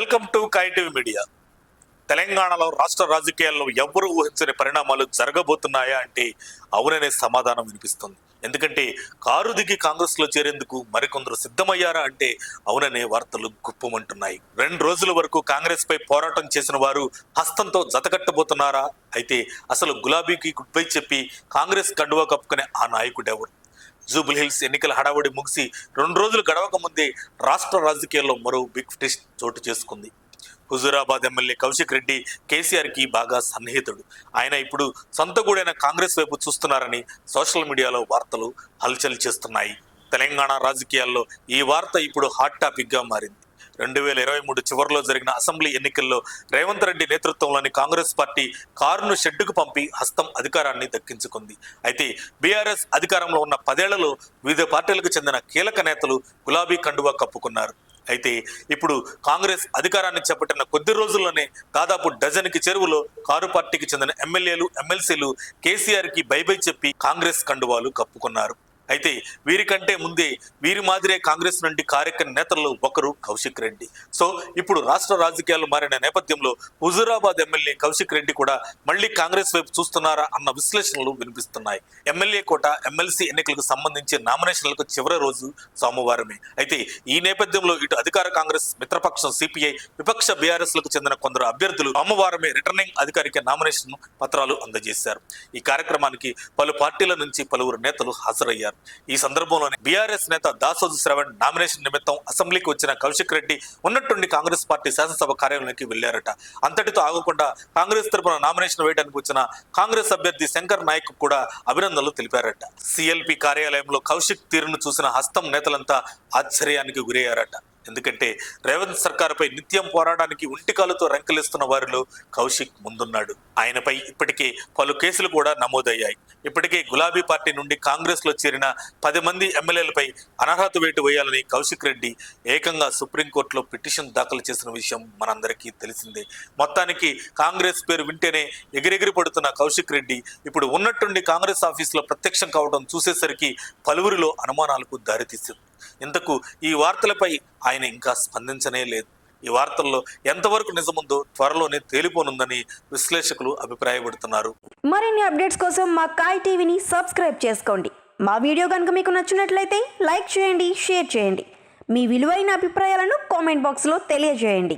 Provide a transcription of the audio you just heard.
Welcome to కైటీవీ media. తెలంగాణలో రాష్ట్ర రాజకీయాల్లో ఎవ్వరూ ఊహించని పరిణామాలు జరగబోతున్నాయా అంటే అవుననే సమాధానం వినిపిస్తుంది. ఎందుకంటే కారు దిగి కాంగ్రెస్ లో చేరేందుకు మరికొందరు సిద్ధమయ్యారా అంటే అవుననే వార్తలు గుప్పమంటున్నాయి. 2 రోజుల వరకు కాంగ్రెస్ పై పోరాటం చేసిన వారు హస్తంతో జతకట్టబోతున్నారా? అయితే అసలు గులాబీకి గుడ్ బై చెప్పి కాంగ్రెస్ కండువా కప్పుకునే ఆ నాయకుడెవరు? జూబ్లీహిల్స్ ఎన్నికల హడావుడి ముగిసి 2 రోజులు గడవక ముందే రాష్ట్ర రాజకీయాల్లో మరో బిగ్ ట్విస్ట్ చోటు చేసుకుంది. హుజూరాబాద్ ఎమ్మెల్యే కౌశిక్ రెడ్డి కేసీఆర్ కి బాగా సన్నిహితుడు. ఆయన ఇప్పుడు సొంత గూడైన కాంగ్రెస్ వైపు చూస్తున్నారని సోషల్ మీడియాలో వార్తలు హల్చల్ చేస్తున్నాయి. తెలంగాణ రాజకీయాల్లో ఈ వార్త ఇప్పుడు హాట్ టాపిక్ గా మారింది. 2023 చివరిలో జరిగిన అసెంబ్లీ ఎన్నికల్లో రేవంత్ రెడ్డి నేతృత్వంలోని కాంగ్రెస్ పార్టీ కారును షెడ్డుకు పంపి హస్తం అధికారాన్ని దక్కించుకుంది. అయితే బీఆర్ఎస్ అధికారంలో ఉన్న 10 ఏళ్లలో వివిధ పార్టీలకు చెందిన కీలక నేతలు గులాబీ కండువా కప్పుకున్నారు. అయితే ఇప్పుడు కాంగ్రెస్ అధికారాన్ని చేపట్టిన కొద్ది రోజుల్లోనే దాదాపు డజన్కి చెరువులో కారు పార్టీకి చెందిన ఎమ్మెల్యేలు, ఎమ్మెల్సీలు కేసీఆర్ కి బై బై చెప్పి కాంగ్రెస్ కండువాలు కప్పుకున్నారు. అయితే వీరికంటే ముందే వీరి మాదిరే కాంగ్రెస్ నుండి కారెక్కని నేతల్లో ఒకరు కౌశిక్ రెడ్డి. సో ఇప్పుడు రాష్ట్ర రాజకీయాలు మారిన నేపథ్యంలో హుజూరాబాద్ ఎమ్మెల్యే కౌశిక్ రెడ్డి కూడా మళ్లీ కాంగ్రెస్ వైపు చూస్తున్నారా అన్న విశ్లేషణలు వినిపిస్తున్నాయి. ఎమ్మెల్యే కోట, ఎమ్మెల్సీ ఎన్నికలకు సంబంధించి నామినేషన్లకు చివరి రోజు సోమవారమే. అయితే ఈ నేపథ్యంలో ఇటు అధికార కాంగ్రెస్, మిత్రపక్షం సిపిఐ, విపక్ష బీఆర్ఎస్ లకు చెందిన కొందరు అభ్యర్థులు సోమవారమే రిటర్నింగ్ అధికారికి నామినేషన్ పత్రాలు అందజేశారు. ఈ కార్యక్రమానికి పలు పార్టీల నుంచి పలువురు నేతలు హాజరయ్యారు. ఈ సందర్భంలోనే బీఆర్ఎస్ నేత దాసోజు శ్రవణ్ నామినేషన్ నిమిత్తం అసెంబ్లీకి వచ్చిన కౌశిక్ రెడ్డి ఉన్నట్టుండి కాంగ్రెస్ పార్టీ శాసనసభ కార్యాలయానికి వెళ్లారట. అంతటితో ఆగకుండా కాంగ్రెస్ తరపున నామినేషన్ వేయడానికి వచ్చిన కాంగ్రెస్ అభ్యర్థి శంకర్ నాయక్ కూడా అభినందనలు తెలిపారట. సిఎల్పి కార్యాలయంలో కౌశిక్ తీరును చూసిన హస్తం నేతలంతా ఆశ్చర్యానికి గురయ్యారట. ఎందుకంటే రేవంత్ సర్కారుపై నిత్యం పోరాటానికి ఒంటికాలతో రంకెలిస్తున్న వారిలో కౌశిక్ ముందున్నాడు. ఆయనపై ఇప్పటికే పలు కేసులు కూడా నమోదయ్యాయి. ఇప్పటికే గులాబీ పార్టీ నుండి కాంగ్రెస్ లో చేరిన 10 మంది ఎమ్మెల్యేలపై అనర్హత వేటు వేయాలని కౌశిక్ రెడ్డి ఏకంగా సుప్రీంకోర్టులో పిటిషన్ దాఖలు చేసిన విషయం మనందరికీ తెలిసిందే. మొత్తానికి కాంగ్రెస్ పేరు వింటేనే ఎగిరెగిరి పడుతున్న కౌశిక్ రెడ్డి ఇప్పుడు ఉన్నట్టుండి కాంగ్రెస్ ఆఫీసులో ప్రత్యక్షం కావడం చూసేసరికి పలువురిలో అనుమానాలకు దారితీసింది. ఇంతకు ఈ వార్తలపై ఆయన ఇంకా స్పందించనే లేదు. ఈ వార్తల్లో ఎంతవరకు నిజముందో త్వరలోనే తేలిపోనుందని విశ్లేషకులు అభిప్రాయపడుతున్నారు. మరిన్ని అప్డేట్స్ కోసం మా కాయ్ టీవీని సబ్స్క్రైబ్ చేసుకోండి. మా వీడియో కనుక మీకు నచ్చినట్లయితే లైక్ చేయండి, షేర్ చేయండి. మీ విలువైన అభిప్రాయాలను కామెంట్ బాక్స్లో తెలియజేయండి.